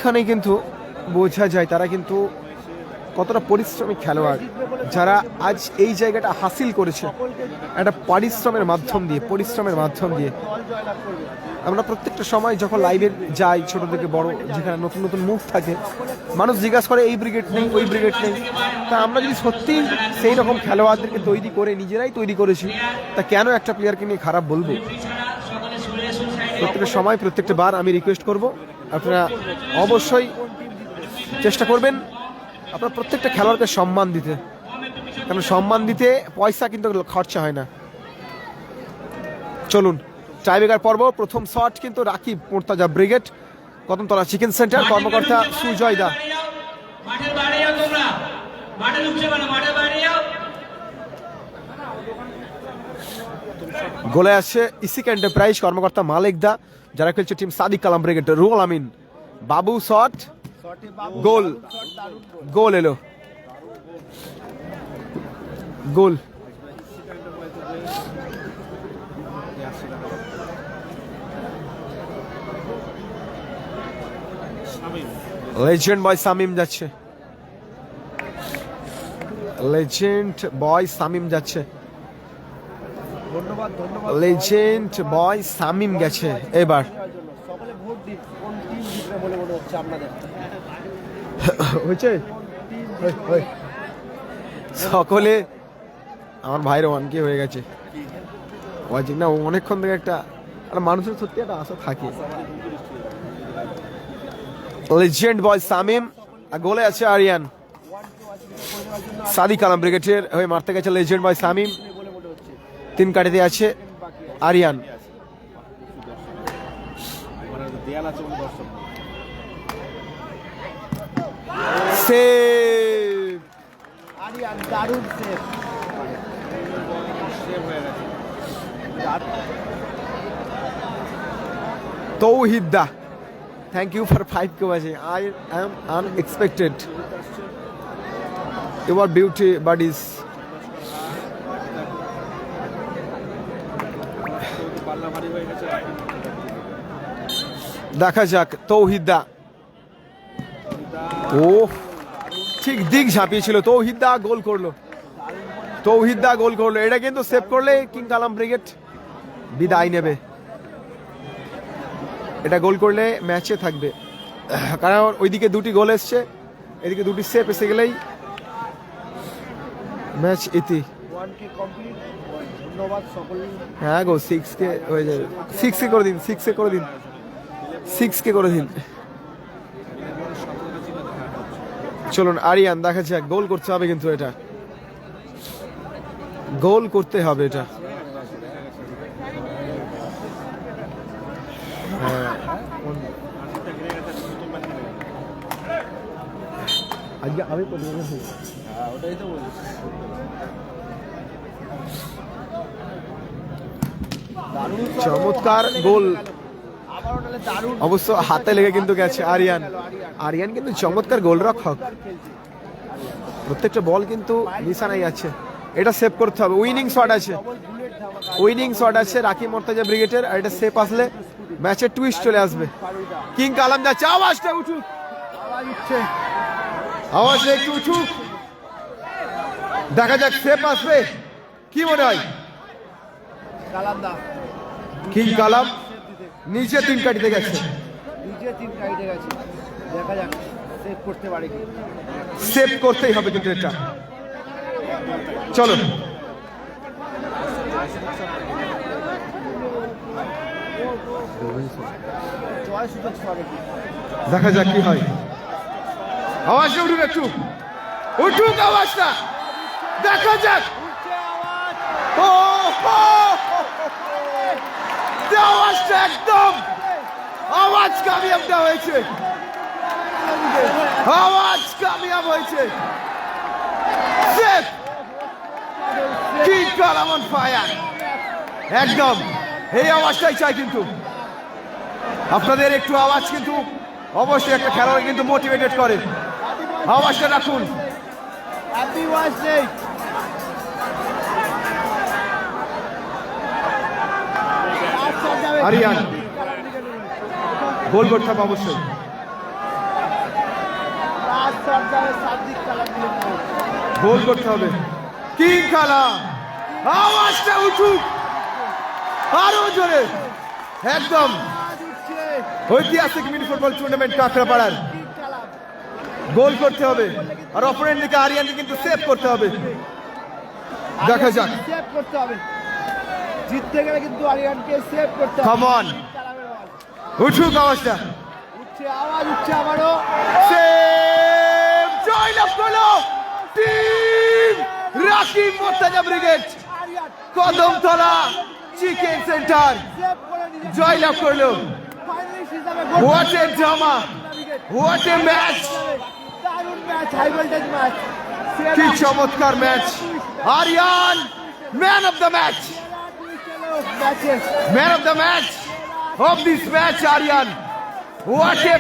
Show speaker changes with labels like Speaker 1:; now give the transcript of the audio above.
Speaker 1: এইখানে কিন্তু বোঝা যায় তারা কিন্তু কতটা পরিশ্রমী খেলোয়াড়, যারা আজ এই জায়গাটা হাসিল করেছে একটা পরিশ্রমের মাধ্যম দিয়ে। আমরা প্রত্যেকটা সময় যখন লাইভে যাই, ছোট থেকে বড়, যেখানে নতুন নতুন মুখ থাকে, মানুষ জিজ্ঞাসা করে এই ব্রিগেড নেই, ওই ব্রিগেড নেই। তা আমরা যদি সত্যি সেই রকম খেলোয়াড়দেরকে তৈরি করে নিজেরাই তৈরি করেছি, তা কেন একটা প্লেয়ারকে নিয়ে খারাপ বলবো? প্রত্যেকটা সময় প্রত্যেকটা বার আমি রিকোয়েস্ট করব, আপনারা অবশ্যই চেষ্টা করবেন আপনার প্রত্যেকটা খেলোয়াড়কে সম্মান দিতে, কারণ সম্মান দিতে পয়সা কিন্তু খরচা হয় না। চলুন টাইব্রেকার পর্ব, প্রথম শট কিন্তু Rakib Mortaza brigade, Kadamtala chicken centre, কর্মকর্তা সুজয় দা। গোলে আসছে ইসিক এন্টারপ্রাইজ, কর্মকর্তা মালিক দা, যারা খেলছে টিম সাদিক কালাম ব্রিগেড। রুহুল আমিন বাবু শট, গোল, গোল এলো, গোল। লেজেন্ড বয় সামিম যাচ্ছে, লেজেন্ড বয় সামিম যাচ্ছে, লেজেন্ড বয় সামিম গেছে। এবার হয়েছে সকলে, আমার ভাইয়ের ওয়ানকে হয়ে গেছে ওয়াজিক না, অনেকক্ষণ থেকে একটা মানুষের সত্যি একটা আশা থাকে। লেজেন্ড বয় সামিম, গোলে আছে আরিয়ান। সাদিক আলম ব্রিগেডের হয়ে মারতে গেছে লেজেন্ড বয় সামিম, 3 কাটিতে আছে আরিয়ান। সেভ,
Speaker 2: আরিয়ান দারুণ সেভ।
Speaker 1: তৌহিদ দা, thank you for 5k watching. I am unexpected. Your beauty buddies. দেখা যাক তৌহিদ দা, ও ঠিক দিক ঝাঁপিয়েছিল, তৌহিদ দা গোল করলো, তৌহিদ দা গোল করলো। এটা কিন্তু সেভ করলে কিং কালাম ব্রিগেড বিদায় নেবে, এটা গোল করলে ম্যাচে থাকবে, কারণ ওইদিকে 2টি গোল এসছে, এদিকে 2টি সেভ এসে গেলেই ম্যাচ ইতি। হ্যাঁ গো, 6k হয়ে যাবে, 6k করে দিন, 6k করে দিন, 6k করে দিন। চলুন আরিয়ান, দেখা যাক, গোল করতে হবে কিন্তু, এটা গোল করতে হবে এটা। আজকে আমি চমৎকার গোল, অবশ্য হাতে লেগে কিন্তু গেছে আরিয়ান। আরিয়ান কিন্তু চমৎকার গোলরক্ষক, প্রত্যেকটা বল কিন্তু নিশানায় আছে, এটা সেভ করতে হবে। উইনিং শট আছে, উইনিং শট আছে রাকিব মোর্তাজা ব্রিগেডের, আর এটা সেভ আসলে ম্যাচের টুইস্ট চলে আসবে। কিং কালাম যাচ্ছে, আওয়াজটা উঠুক, আওয়াজ উঠছে, আওয়াজটা একটু উঠুক, দেখা যাক সেভ আসবে কি মনে হয়। কিং কালাম নিচে 3 কাটিতে গেছে,
Speaker 2: দেখা যাক সেভ করতে পারে কি,
Speaker 1: সেভ করতেই হবে কিন্তু এটা। চলো দেখা যাক কি হয়। আওয়াজটা উঠুক, একটু উঠুক আওয়াজটা, দেখা যাক। আওয়াজটা একদম, আওয়াজ কামিয়াব দেওয়া হয়েছে, আওয়াজ কামিয়াব হয়েছে। কিং কালাম অন ফায়ার, একদম এই আওয়াজটাই চাই কিন্তু। আপনাদের একটু আওয়াজ কিন্তু অবশ্যই একটা খেলোয়াড় কিন্তু মোটিভেটেড করে, আওয়াজটা রাখুন। আরিয়ান গোল করতে হবে অবশ্যই,
Speaker 2: শট যাবে সাদিক কালাম দিয়ে
Speaker 1: গোল করতে হবে। কিং খেলা, আওয়াজটা উঠুক আরো জোরে। একদম
Speaker 2: দিচ্ছে
Speaker 1: ঐতিহাসিক মিনি ফুটবল টুর্নামেন্ট কাঁকড়াপাড়ার।
Speaker 2: কিং কালাম।
Speaker 1: গোল করতে হবে আর অপোনেন্ট দিকে আরিয়ানকে কিন্তু সেভ করতে হবে। দেখা যাক।
Speaker 2: সেভ করতে হবে, জিততে গেলে কিন্তু আরিয়ানকে সেভ করতে হবে।
Speaker 1: কাম অন,
Speaker 2: কালামের বল।
Speaker 1: উঠুক আওয়াজটা।
Speaker 2: উঠছে আওয়াজ, উঠছে আবারও।
Speaker 1: সেভ, জয়লাভ করলো team Rakib Mortaza brigade
Speaker 2: Ariyan
Speaker 1: Kadamtala chicken centre.
Speaker 2: Save করে নিজে
Speaker 1: জয়লাভ করলো।
Speaker 2: ফাইনালিস্ট হিসাবে goal
Speaker 1: what a drama, what a match,
Speaker 2: দারুণ ম্যাচ, হাই ভোল্টেজ ম্যাচ।
Speaker 1: কি চমৎকার match. Ariyan man of the match,
Speaker 2: ম্যাচে
Speaker 1: man of the match of this match Ariyan. What A